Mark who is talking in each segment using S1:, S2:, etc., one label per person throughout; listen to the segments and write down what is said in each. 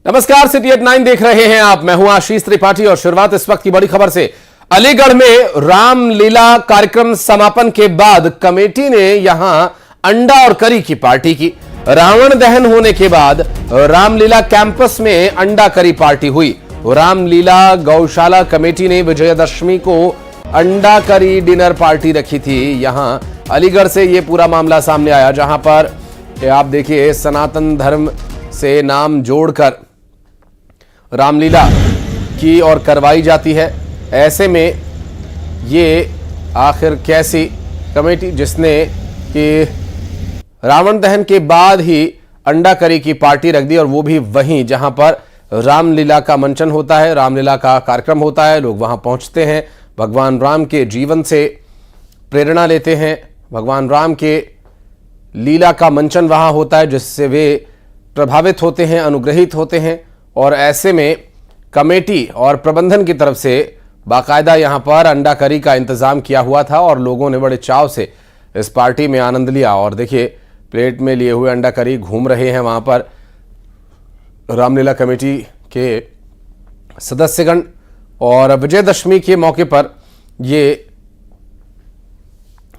S1: नमस्कार, city eight 9 देख रहे हैं आप। मैं हूं आशीष त्रिपाठी और शुरुआत इस वक्त की बड़ी खबर से। अलीगढ़ में रामलीला कार्यक्रम समापन के बाद कमेटी ने यहां अंडा और करी की पार्टी की। रावण दहन होने के बाद रामलीला कैंपस में अंडा करी पार्टी हुई। रामलीला गौशाला कमेटी ने विजयदशमी को अंडा करी डिनर पार्टी रखी थी। यहां अलीगढ़ से यह पूरा मामला सामने आया, जहां पर आप देखिए सनातन धर्म से नाम जोड़कर रामलीला की और करवाई जाती है। ऐसे में ये आखिर कैसी कमेटी जिसने कि रावण दहन के बाद ही अंडा करी की पार्टी रख दी, और वो भी वहीं जहां पर रामलीला का मंचन होता है, रामलीला का कार्यक्रम होता है। लोग वहां पहुंचते हैं, भगवान राम के जीवन से प्रेरणा लेते हैं। भगवान राम के लीला का मंचन वहां होता है, जिससे वे प्रभावित होते हैं, अनुग्रहित होते हैं। और ऐसे में कमेटी और प्रबंधन की तरफ से बाकायदा यहां पर अंडा करी का इंतजाम किया हुआ था और लोगों ने बड़े चाव से इस पार्टी में आनंद लिया। और देखिए प्लेट में लिए हुए अंडा करी घूम रहे हैं वहां पर रामलीला कमेटी के सदस्यगण। और विजयदशमी के मौके पर ये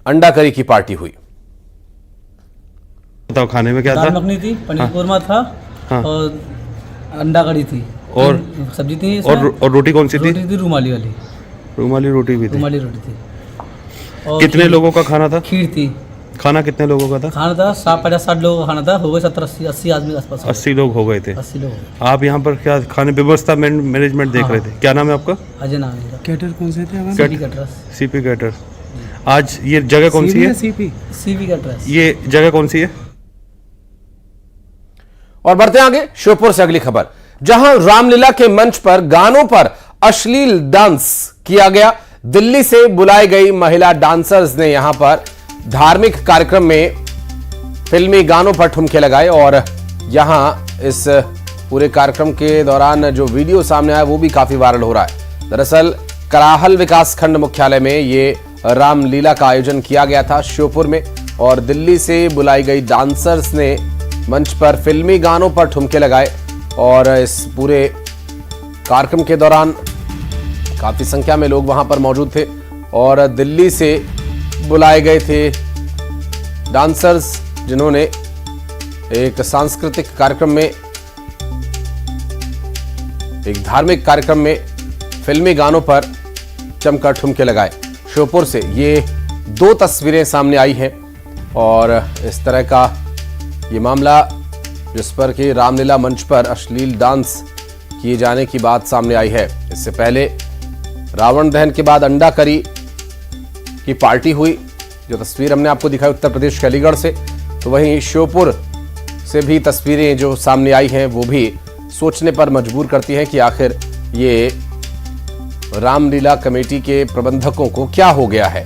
S1: अंडा करी की पार्टी हुई।
S2: बताओ खाने में क्या था?
S3: दाल मखनी थी, पनीर कोरमा था,
S2: हाँ।
S3: और अंडा कड़ी थी
S2: और
S3: सब्जी थी
S2: और रोटी कौन सी थी?
S3: रोटी थी रुमाली वाली,
S2: रुमाली रोटी भी थी।
S3: रुमाली रोटी थी। और
S2: कितने लोगों का खाना था?
S3: खीर थी।
S2: खाना कितने लोगों का था?
S3: खाना था 50-60 लोगों का खाना था। हो गए 70-80 आदमी के आसपास।
S2: 80 लोग हो गए थे।
S3: 80 लोग।
S2: आप यहाँ पर क्या खाने व्यवस्था मैनेजमेंट देख रहे थे? क्या नाम है आपका?
S3: अजय नाम है।
S4: कैटर कौन से थे?
S3: सीपी कैटरस।
S2: सीपी कैटर। आज ये जगह कौन सी है?
S3: सीपी कैटरस।
S2: ये जगह कौन सी है?
S1: और बढ़ते आगे श्योपुर से अगली खबर, जहां रामलीला के मंच पर गानों पर अश्लील डांस किया गया। दिल्ली से बुलाई गई महिला डांसर्स ने यहां पर धार्मिक कार्यक्रम में फिल्मी गानों पर ठुमके लगाए। और यहां इस पूरे कार्यक्रम के दौरान जो वीडियो सामने आया वो भी काफी वायरल हो रहा है। दरअसल कराहल विकासखंड मुख्यालय में ये रामलीला का आयोजन किया गया था श्योपुर में, और दिल्ली से बुलाई गई डांसर्स ने मंच पर फिल्मी गानों पर ठुमके लगाए। और इस पूरे कार्यक्रम के दौरान काफी संख्या में लोग वहां पर मौजूद थे, और दिल्ली से बुलाए गए थे डांसर्स, जिन्होंने एक सांस्कृतिक कार्यक्रम में, एक धार्मिक कार्यक्रम में फिल्मी गानों पर जमकर ठुमके लगाए। श्योपुर से ये 2 तस्वीरें सामने आई हैं, और इस तरह का ये मामला जिस पर कि रामलीला मंच पर अश्लील डांस किए जाने की बात सामने आई है। इससे पहले रावण दहन के बाद अंडा करी की पार्टी हुई, जो तस्वीर हमने आपको दिखाई उत्तर प्रदेश के अलीगढ़ से। तो वहीं श्योपुर से भी तस्वीरें जो सामने आई हैं वो भी सोचने पर मजबूर करती हैं कि आखिर ये रामलीला कमेटी के प्रबंधकों को क्या हो गया है।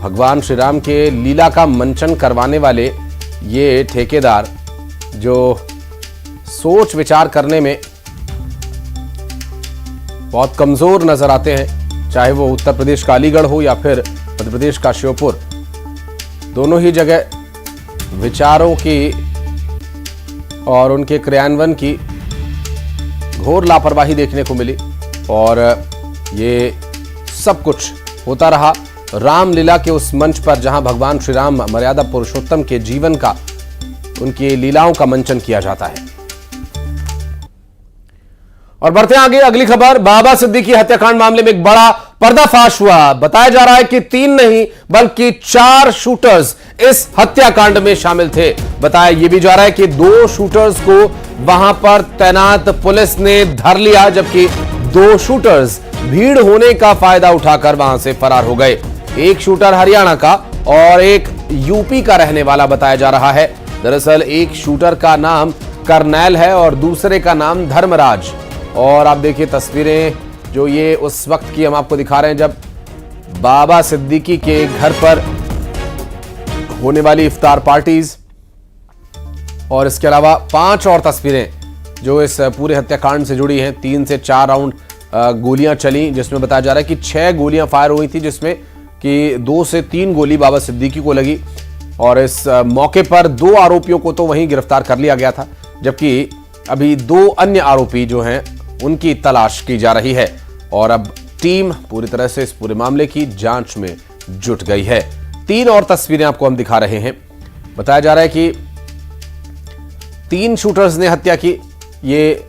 S1: भगवान श्री राम के लीला का मंचन करवाने वाले ये ठेकेदार जो सोच विचार करने में बहुत कमजोर नजर आते हैं, चाहे वो उत्तर प्रदेश का अलीगढ़ हो या फिर मध्य प्रदेश का श्योपुर, दोनों ही जगह विचारों की और उनके क्रियान्वयन की घोर लापरवाही देखने को मिली। और ये सब कुछ होता रहा रामलीला के उस मंच पर जहां भगवान श्री राम मर्यादा पुरुषोत्तम के जीवन का, उनकी लीलाओं का मंचन किया जाता है। और बढ़ते आगे अगली खबर, बाबा सिद्दीकी हत्याकांड मामले में एक बड़ा पर्दाफाश हुआ। बताया जा रहा है कि 3 नहीं बल्कि 4 शूटर्स इस हत्याकांड में शामिल थे। बताया यह भी जा रहा है कि 2 शूटर्स को वहां पर तैनात पुलिस ने धर लिया, जबकि 2 शूटर्स भीड़ होने का फायदा उठाकर वहां से फरार हो गए। एक शूटर हरियाणा का और एक यूपी का रहने वाला बताया जा रहा है। दरअसल एक शूटर का नाम करनैल है और दूसरे का नाम धर्मराज। और आप देखिए तस्वीरें जो ये उस वक्त की हम आपको दिखा रहे हैं जब बाबा सिद्दीकी के घर पर होने वाली इफ्तार पार्टीज, और इसके अलावा 5 और तस्वीरें जो इस पूरे हत्याकांड से जुड़ी हैं। 3 से 4 राउंड गोलियां चली, जिसमें बताया जा रहा है कि 6 गोलियां फायर हुई थी, जिसमें कि 2 से 3 गोली बाबा सिद्दीकी को लगी। और इस मौके पर 2 आरोपियों को तो वहीं गिरफ्तार कर लिया गया था, जबकि अभी 2 अन्य आरोपी जो हैं उनकी तलाश की जा रही है और अब टीम पूरी तरह से इस पूरे मामले की जांच में जुट गई है। 3 और तस्वीरें आपको हम दिखा रहे हैं। बताया जा रहा है कि 3 शूटर्स ने हत्या की। ये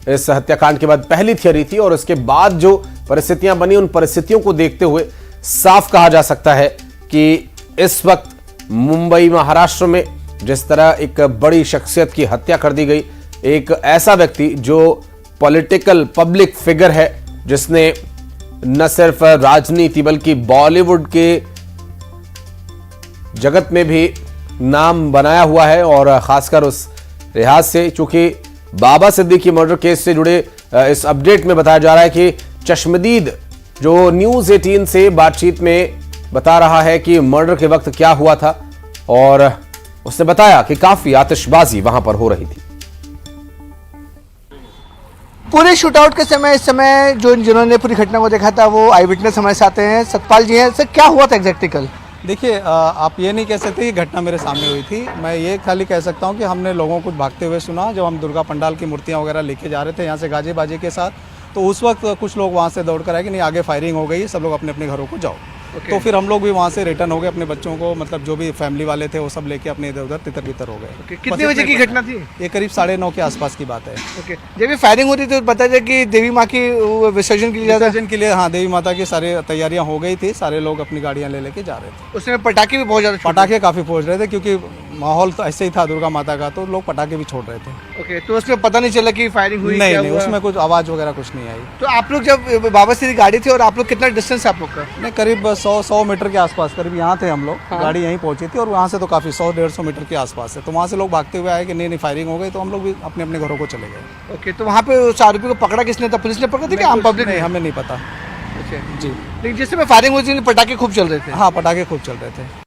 S1: इस हत्याकांड के बाद पहली थियरी थी और उसके बाद जो परिस्थितियां बनी उन परिस्थितियों को देखते हुए साफ कहा जा सकता है कि इस वक्त मुंबई महाराष्ट्र में जिस तरह एक बड़ी शख्सियत की हत्या कर दी गई, एक ऐसा व्यक्ति जो पॉलिटिकल पब्लिक फिगर है, जिसने न सिर्फ राजनीति बल्कि बॉलीवुड के जगत में भी नाम बनाया हुआ है और खासकर उस लिहाज से चूंकि बाबा सिद्दीकी मर्डर केस से जुड़े इस अपडेट में बताया जा रहा है कि चश्मदीद जो न्यूज 18 से बातचीत में बता रहा है कि मर्डर के वक्त क्या हुआ था और उसने बताया कि काफी आतिशबाजी वहां पर हो रही थी।
S4: पूरे शूटआउट के समय इस समय जिन्होंने पूरी घटना को देखा था वो आई विटनेस हमारे साथ हैं। सतपाल जी हैं। सर, क्या हुआ था एग्जैक्टली कल?
S5: देखिए, आप ये नहीं कह सकते कि घटना मेरे सामने हुई थी। मैं ये खाली कह सकता हूँ कि हमने लोगों को भागते हुए सुना जब हम दुर्गा पंडाल की मूर्तियाँ वगैरह लेके जा रहे थे यहाँ से गाजे बाजे के साथ। तो उस वक्त कुछ लोग वहाँ से दौड़ कर आए कि नहीं, आगे फायरिंग हो गई, सब लोग अपने अपने घरों को जाओ। तो फिर हम लोग भी वहाँ से रिटर्न हो गए, अपने बच्चों को, मतलब जो भी फैमिली वाले थे वो सब लेके अपने इधर उधर तितर बितर हो गए।
S4: कितने बजे की घटना थी?
S5: ये करीब 9:30 के आसपास की बात है।
S4: ओके, जब ये फायरिंग होती थी तो बताया जाए कि देवी माँ की विसर्जन के लिए
S5: विसर्जन के लिए, हाँ, देवी माता की सारी तैयारियां हो गई थी। सारे लोग अपनी गाड़ियां ले लेके जा रहे थे।
S4: उसमें पटाखे भी बहुत ज़्यादा
S5: पटाखे काफ़ी फोड़ रहे थे क्योंकि माहौल तो ऐसे ही था दुर्गा माता का, तो लोग पटाखे भी छोड़ रहे थे।
S4: ओके, तो उसमें पता नहीं चला कि फायरिंग हुई?
S5: नहीं, उसमें कुछ आवाज़ वगैरह कुछ नहीं आई।
S4: तो आप लोग जब बाबा सिद्दीकी गाड़ी थी और आप लोग कितना डिस्टेंस है आप लोग का?
S5: नहीं, करीब 100 मीटर के आसपास, करीब यहाँ थे हम लोग। गाड़ी यहीं पहुंची थी और वहाँ से तो काफ़ी 100-150 मीटर के आसपास है। तो वहाँ से लोग भागते हुए आए कि नहीं फायरिंग हो गई, तो हम लोग भी अपने अपने घरों को चले गए।
S4: ओके, तो वहाँ पे उस आरोपी को पकड़ा किसने था? पुलिस ने पकड़ा था कि आम पब्लिक ने?
S5: नहीं, हमें नहीं पता जी।
S4: लेकिन जिस समय फायरिंग हुई थी पटाखे खूब चल रहे थे।
S5: हाँ, पटाखे खूब चल रहे थे।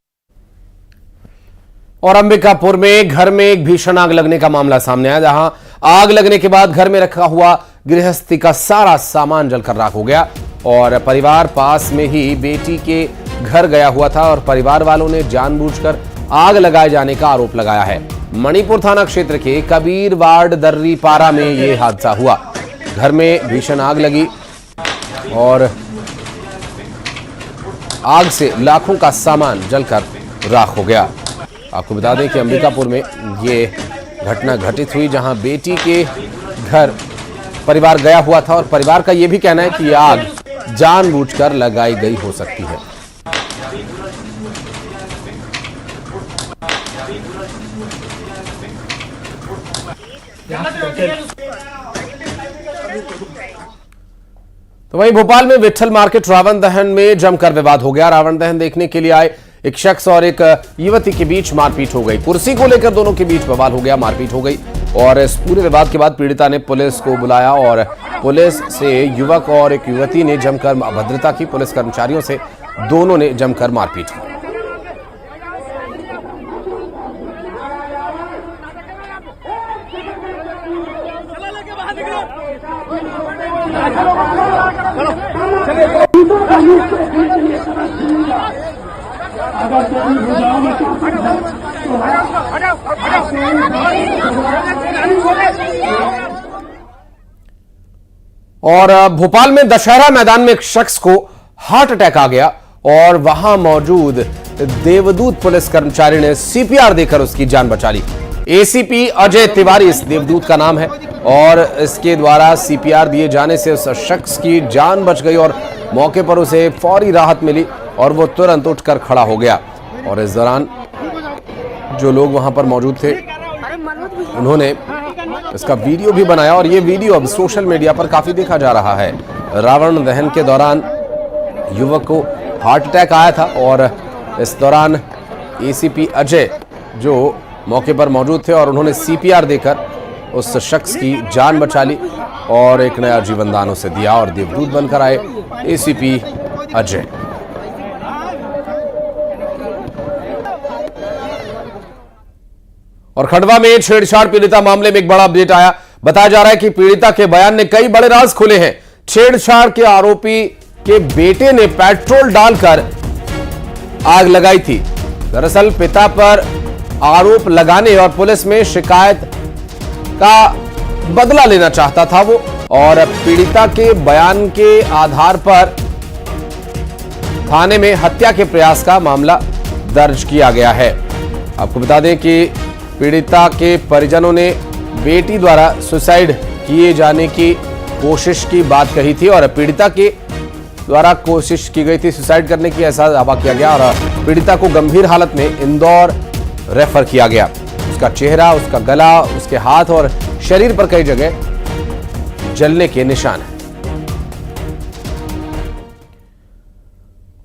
S1: और अंबिकापुर में घर में एक भीषण आग लगने का मामला सामने आया, जहां आग लगने के बाद घर में रखा हुआ गृहस्थी का सारा सामान जलकर राख हो गया और परिवार पास में ही बेटी के घर गया हुआ था और परिवार वालों ने जानबूझकर आग लगाए जाने का आरोप लगाया है। मणिपुर थाना क्षेत्र के कबीर वार्ड दर्रीपारा में यह हादसा हुआ। घर में भीषण आग लगी और आग से लाखों का सामान जलकर राख हो गया। आपको बता दें कि अंबिकापुर में ये घटना घटित हुई, जहां बेटी के घर परिवार गया हुआ था और परिवार का यह भी कहना है कि यह आग जानबूझकर लगाई गई हो सकती है। तो वहीं भोपाल में विट्ठल मार्केट रावण दहन में जमकर विवाद हो गया। रावण दहन देखने के लिए आए एक शख्स और एक युवती के बीच मारपीट हो गई। कुर्सी को लेकर दोनों के बीच बवाल हो गया, मारपीट हो गई और इस पूरे विवाद के बाद पीड़िता ने पुलिस को बुलाया और पुलिस से युवक और एक युवती ने जमकर अभद्रता की। पुलिस कर्मचारियों से दोनों ने जमकर मारपीट की। और भोपाल में दशहरा मैदान में एक शख्स को हार्ट अटैक आ गया और वहां मौजूद देवदूत पुलिस कर्मचारी ने सीपीआर देकर उसकी जान बचा ली। एसीपी अजय तिवारी इस देवदूत का नाम है और इसके द्वारा सीपीआर दिए जाने से उस शख्स की जान बच गई और मौके पर उसे फौरी राहत मिली और वो तुरंत उठकर खड़ा हो गया। और इस दौरान जो लोग वहां पर मौजूद थे उन्होंने इसका वीडियो भी बनाया और ये वीडियो अब सोशल मीडिया पर काफी देखा जा रहा है। रावण दहन के दौरान युवक को हार्ट अटैक आया था और इस दौरान एसीपी अजय जो मौके पर मौजूद थे और उन्होंने सीपीआर देकर उस शख्स की जान बचा ली और एक नया जीवन दान उसे दिया और देवदूत बनकर आए एसीपी अजय। और खंडवा में छेड़छाड़ पीड़िता मामले में एक बड़ा अपडेट आया। बताया जा रहा है कि पीड़िता के बयान ने कई बड़े राज खुले हैं। छेड़छाड़ के आरोपी के बेटे ने पेट्रोल डालकर आग लगाई थी। दरअसल पिता पर आरोप लगाने और पुलिस में शिकायत का बदला लेना चाहता था वो, और पीड़िता के बयान के आधार पर थाने में हत्या के प्रयास का मामला दर्ज किया गया है। आपको बता दें कि पीड़िता के परिजनों ने बेटी द्वारा सुसाइड किए जाने की कोशिश की बात कही थी, और पीड़िता के द्वारा कोशिश की गई थी सुसाइड करने की, ऐसा दावा किया गया, और पीड़िता को गंभीर हालत में इंदौर रेफर किया गया। उसका चेहरा, उसका गला, उसके हाथ और शरीर पर कई जगह जलने के निशान हैं।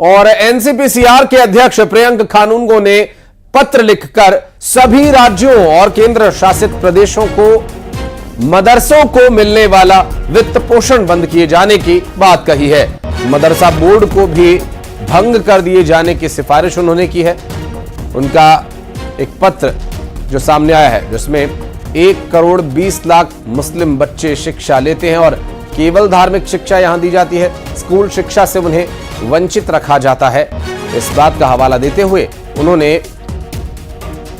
S1: और एनसीपीसीआर के अध्यक्ष प्रियंक खानूनगो ने पत्र लिखकर सभी राज्यों और केंद्र शासित प्रदेशों को मदरसों को मिलने वाला वित्त पोषण बंद किए जाने की बात कही है। मदरसा बोर्ड को भी भंग कर दिए जाने की सिफारिश उन्होंने की है। उनका एक पत्र जो सामने आया है, जिसमें 1,20,00,000 मुस्लिम बच्चे शिक्षा लेते हैं और केवल धार्मिक शिक्षा यहां दी जाती है। स्कूल शिक्षा से उन्हें वंचित रखा जाता है। इस बात का हवाला देते हुए उन्होंने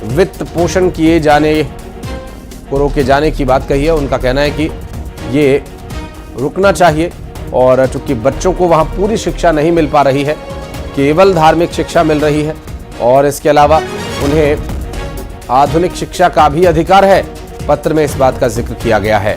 S1: वित्त पोषण किए जाने को रोके जाने की बात कही है। उनका कहना है कि ये रुकना चाहिए, और चूंकि बच्चों को वहां पूरी शिक्षा नहीं मिल पा रही है, केवल धार्मिक शिक्षा मिल रही है, और इसके अलावा उन्हें आधुनिक शिक्षा का भी अधिकार है। पत्र में इस बात का जिक्र किया गया है।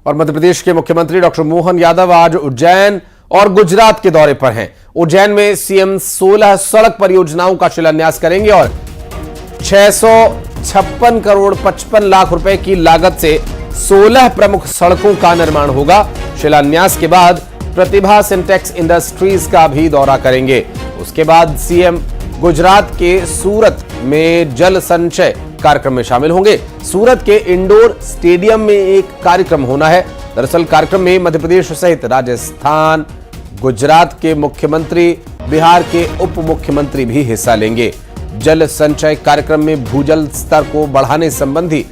S1: और मध्य प्रदेश के मुख्यमंत्री डॉक्टर मोहन यादव आज उज्जैन और गुजरात के दौरे पर हैं। उज्जैन में सीएम 16 सड़क परियोजनाओं का शिलान्यास करेंगे और 656 करोड़ 55 लाख रुपए की लागत से 16 प्रमुख सड़कों का निर्माण होगा। शिलान्यास के बाद प्रतिभा सिंटेक्स इंडस्ट्रीज का भी दौरा करेंगे। उसके बाद सीएम गुजरात के सूरत में जल संचय कार्यक्रम में शामिल होंगे। सूरत के इंडोर स्टेडियम में एक कार्यक्रम होना है। दरअसल कार्यक्रम में मध्य प्रदेश सहित राजस्थान, गुजरात के मुख्यमंत्री, बिहार के उप मुख्यमंत्री भी हिस्सा लेंगे। जल संचय कार्यक्रम में भूजल स्तर को बढ़ाने संबंधी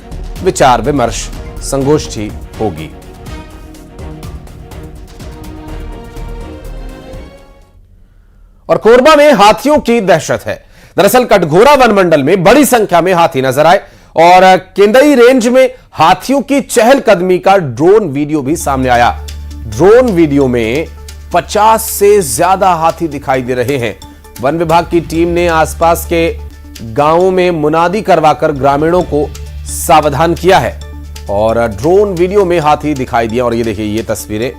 S1: विचार विमर्श, संगोष्ठी होगी। और कोरबा में हाथियों की दहशत है। दरअसल कटघोरा वन मंडल में बड़ी संख्या में हाथी नजर आए, और केंदई रेंज में हाथियों की चहलकदमी का ड्रोन वीडियो भी सामने आया। ड्रोन वीडियो में 50 से ज्यादा हाथी दिखाई दे रहे हैं। वन विभाग की टीम ने आसपास के गांवों में मुनादी करवाकर ग्रामीणों को सावधान किया है, और ड्रोन वीडियो में हाथी दिखाई दिया। और ये देखिए, ये तस्वीरें,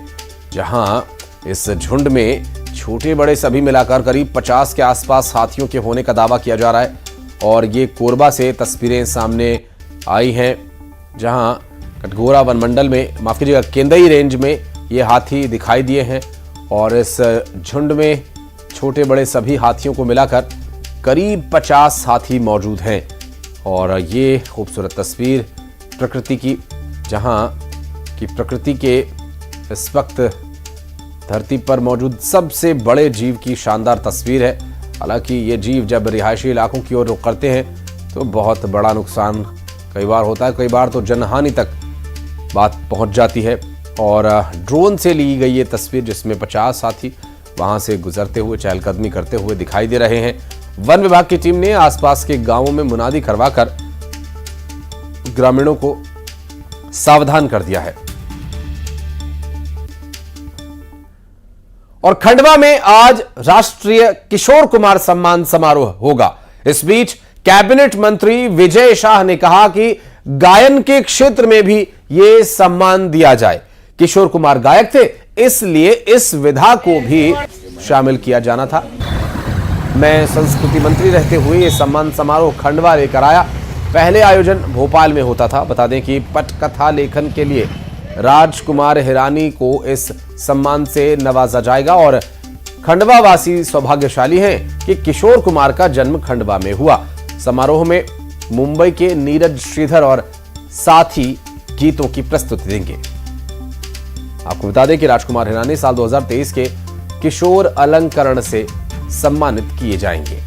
S1: जहां इस झुंड में छोटे बड़े सभी मिलाकर करीब 50 के आसपास हाथियों के होने का दावा किया जा रहा है। और ये कोरबा से तस्वीरें सामने आई हैं, जहां कटघोरा वन मंडल में, माफ कीजिएगा, केंदई रेंज में ये हाथी दिखाई दिए हैं। और इस झुंड में छोटे बड़े सभी हाथियों को मिलाकर करीब 50 हाथी मौजूद हैं। और ये खूबसूरत तस्वीर प्रकृति की, जहां की प्रकृति के इस वक्त धरती पर मौजूद सबसे बड़े जीव की शानदार तस्वीर है। हालांकि ये जीव जब रिहायशी इलाकों की ओर रुख करते हैं तो बहुत बड़ा नुकसान कई बार होता है, कई बार तो जनहानि तक बात पहुंच जाती है। और ड्रोन से ली गई ये तस्वीर, जिसमें 50 हाथी वहां से गुजरते हुए, चहलकदमी करते हुए दिखाई दे रहे हैं। वन विभाग की टीम ने आसपास के गांवों में मुनादी करवाकर ग्रामीणों को सावधान कर दिया है। और खंडवा में आज राष्ट्रीय किशोर कुमार सम्मान समारोह होगा। इस बीच कैबिनेट मंत्री विजय शाह ने कहा कि गायन के क्षेत्र में भी यह सम्मान दिया जाए। किशोर कुमार गायक थे, इसलिए इस विधा को भी शामिल किया जाना था। मैं संस्कृति मंत्री रहते हुए यह सम्मान समारोह खंडवा लेकर आया। पहले आयोजन भोपाल में होता था। बता दें कि पटकथा लेखन के लिए राजकुमार हिरानी को इस सम्मान से नवाजा जाएगा, और खंडवा वासी सौभाग्यशाली हैं कि किशोर कुमार का जन्म खंडवा में हुआ। समारोह में मुंबई के नीरज श्रीधर और साथी गीतों की प्रस्तुति देंगे। आपको बता दें कि राजकुमार हिरानी साल 2023 के किशोर अलंकरण से सम्मानित किए जाएंगे।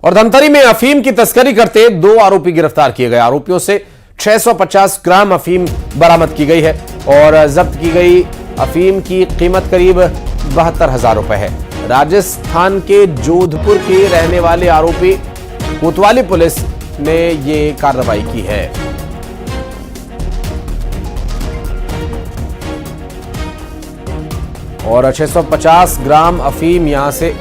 S1: और धमतरी में अफीम की तस्करी करते 2 आरोपी गिरफ्तार किए गए। आरोपियों से 650 ग्राम अफीम बरामद की गई है और जब्त की गई अफीम की कीमत करीब 72,000 रुपए है। राजस्थान के जोधपुर के रहने वाले आरोपी कोतवाली पुलिस ने ये कार्रवाई की है। और 650 ग्राम अफीम यहां से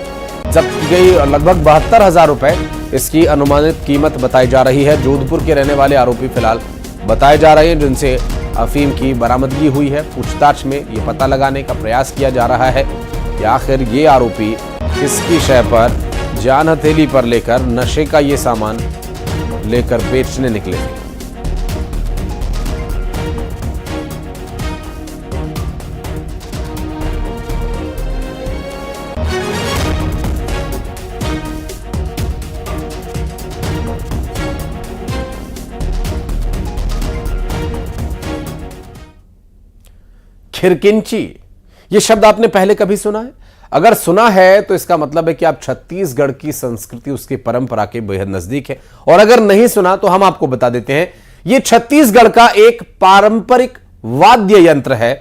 S1: जब्त की गई और लगभग 72,000 रुपए इसकी अनुमानित कीमत बताई जा रही है। जोधपुर के रहने वाले आरोपी फिलहाल बताए जा रहे हैं जिनसे अफीम की बरामदगी हुई है। पूछताछ में ये पता लगाने का प्रयास किया जा रहा है कि आखिर ये आरोपी किसकी शय पर जान हथेली पर लेकर नशे का ये सामान लेकर बेचने निकले थे। खिरकिंची, यह शब्द आपने पहले कभी सुना है? अगर सुना है तो इसका मतलब है कि आप छत्तीसगढ़ की संस्कृति, उसकी परंपरा के बेहद नजदीक है। और अगर नहीं सुना तो हम आपको बता देते हैं, यह छत्तीसगढ़ का एक पारंपरिक वाद्य यंत्र है।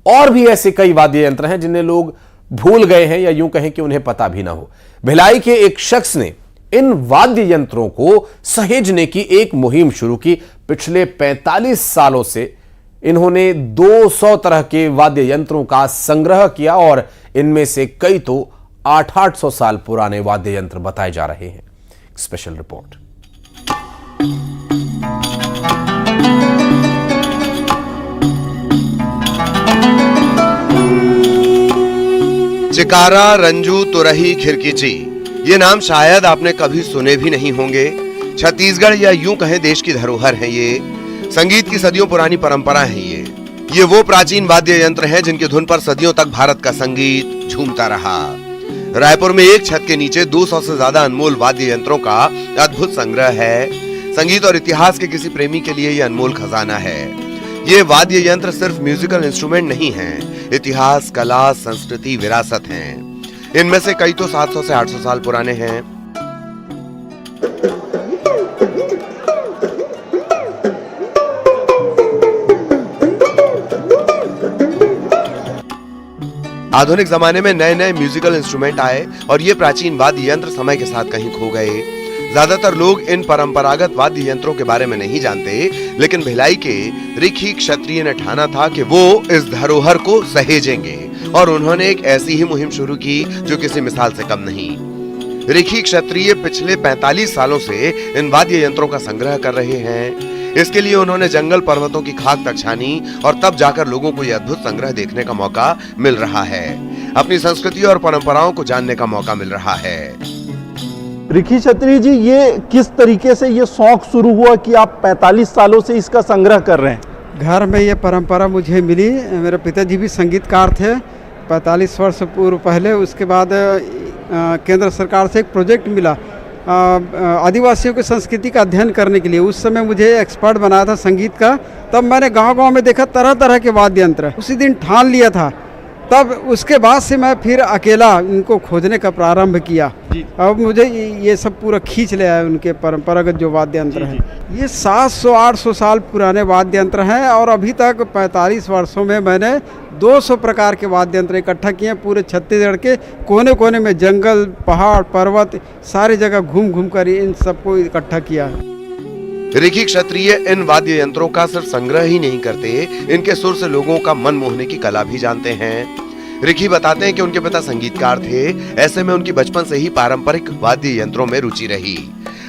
S1: और भी ऐसे कई वाद्य यंत्र हैं जिन्हें लोग भूल गए हैं या यूं कहें कि उन्हें पता भी ना हो। भिलाई के एक शख्स ने इन वाद्य यंत्रों को सहेजने की एक मुहिम शुरू की। पिछले 45 सालों से इन्होंने 200 तरह के वाद्य यंत्रों का संग्रह किया और इनमें से कई तो 800 साल पुराने वाद्य यंत्र बताए जा रहे हैं। Special report.
S6: चिकारा, रंजू, तुरही, खिरकिची, ये नाम शायद आपने कभी सुने भी नहीं होंगे। छत्तीसगढ़ या यूं कहें देश की धरोहर है ये। संगीत की सदियों पुरानी परंपरा है ये वो प्राचीन वाद्य यंत्र हैं जिनकी धुन पर सदियों तक भारत का संगीत झूमता रहा। रायपुर में एक छत के नीचे 200 से ज्यादा अनमोल वाद्य यंत्रों का अद्भुत संग्रह है। संगीत और इतिहास के किसी प्रेमी के लिए यह अनमोल खजाना है। ये वाद्य यंत्र सिर्फ म्यूजिकल इंस्ट्रूमेंट नहीं हैं, इतिहास, कला, संस्कृति, विरासत हैं। इनमें से कई तो 700 से 800 साल पुराने हैं। आधुनिक जमाने में नए नए म्यूजिकल इंस्ट्रूमेंट आए और ये प्राचीन वाद्य यंत्र समय के साथ कहीं खो गए। ज्यादातर लोग इन परंपरागत वाद्य यंत्रों के बारे में नहीं जानते, लेकिन भिलाई के रिखी क्षत्रिय ने ठाना था कि वो इस धरोहर को सहेजेंगे और उन्होंने एक ऐसी ही मुहिम शुरू की जो किसी मिसाल से कम नहीं। रिखी क्षत्रिय पिछले 45 सालों से इन वाद्य यंत्रों का संग्रह कर रहे हैं। इसके लिए उन्होंने जंगल पर्वतों की खाक तक छानी और तब जाकर लोगों को यह अद्भुत संग्रह देखने का मौका मिल रहा है। अपनी संस्कृति और परंपराओं को जानने का मौका मिल रहा है।
S7: रिखी क्षत्रिय जी, ये किस तरीके से ये शौक शुरू हुआ कि आप 45 सालों से इसका संग्रह कर रहे हैं?
S8: घर में ये परंपरा मुझे मिली। मेरे पिताजी भी संगीतकार थे 45 वर्ष पूर्व पहले। उसके बाद केंद्र सरकार से एक प्रोजेक्ट मिला आदिवासियों की संस्कृति का अध्ययन करने के लिए। उस समय मुझे एक्सपर्ट बनाया था संगीत का। तब मैंने गांव-गांव में देखा तरह तरह के वाद्य यंत्र। उसी दिन ठान लिया था। तब उसके बाद से मैं फिर अकेला इनको खोजने का प्रारंभ किया। अब मुझे ये सब पूरा खींच लिया है उनके परंपरागत जो वाद्य यंत्र हैं। ये 700-800 साल पुराने वाद्य यंत्र हैं और अभी तक 45 वर्षों में मैंने 200 प्रकार के वाद्य यंत्र इकट्ठा किए हैं। पूरे छत्तीसगढ़ के कोने कोने में जंगल, पहाड़, पर्वत, सारी जगह घूम घूम कर इन सबको इकट्ठा किया है।
S6: रिखी क्षत्रिय इन वाद्य यंत्रों का सिर्फ संग्रह ही नहीं करते, इनके सुर से लोगों का मन मोहने की कला भी जानते हैं। रिखी बताते हैं कि उनके पिता संगीतकार थे। ऐसे में उनकी बचपन से ही पारंपरिक वाद्य यंत्रों में रुचि रही।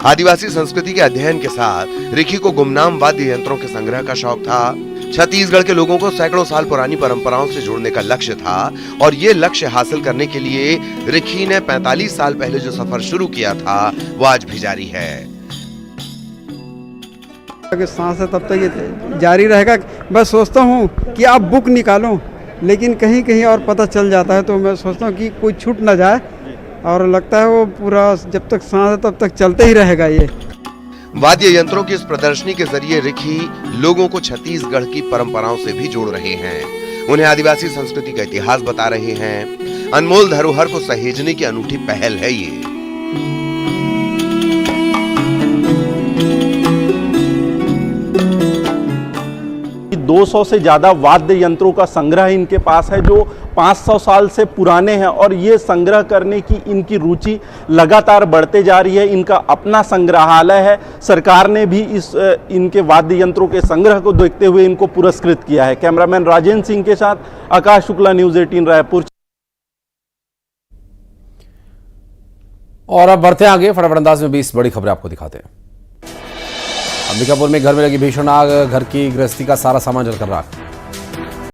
S6: आदिवासी संस्कृति के अध्ययन के साथ रिखी को गुमनाम वाद्य यंत्रों के संग्रह का शौक था। छत्तीसगढ़ के लोगों को सैकड़ों साल पुरानी परंपराओं से जोड़ने का लक्ष्य था और ये लक्ष्य हासिल करने के लिए रिखी ने 45 साल पहले जो सफर शुरू किया था वो आज भी जारी है।
S8: सांस है तब तक ये जारी रहेगा। मैं सोचता हूँ कि आप बुक निकालो, लेकिन कहीं कहीं और पता चल जाता है, तो मैं सोचता हूँ कि कोई छूट ना जाए और लगता है वो पूरा जब तक सांस है तब तक चलते ही रहेगा। ये
S6: वाद्य यंत्रों की इस प्रदर्शनी के जरिए रिखी लोगों को छत्तीसगढ़ की परंपराओं से भी जोड़ रहे हैं। उन्हें आदिवासी संस्कृति का इतिहास बता रहे हैं। अनमोल धरोहर को सहेजने की अनूठी पहल है ये।
S7: 200 से ज़्यादा वाद्य यंत्रों का संग्रह इनके पास है जो 500 साल से पुराने हैं और ये संग्रह करने की इनकी रुचि लगातार बढ़ते जा रही है। इनका अपना संग्रहालय है। सरकार ने भी इनके वाद्य यंत्रों के संग्रह को देखते हुए इनको पुरस्कृत किया है। कैमरामैन राजेंद्र सिंह के साथ आकाश शुक्ला, न्यूज़ 18 रायपुर।
S1: और अब बढ़ते हैं आगे, फटाफट अंदाज में 20 बड़ी खबरें आपको दिखाते हैं। अंबिकापुर में घर में लगी भीषण आग, घर की गृहस्थी का सारा सामान जलकर राख।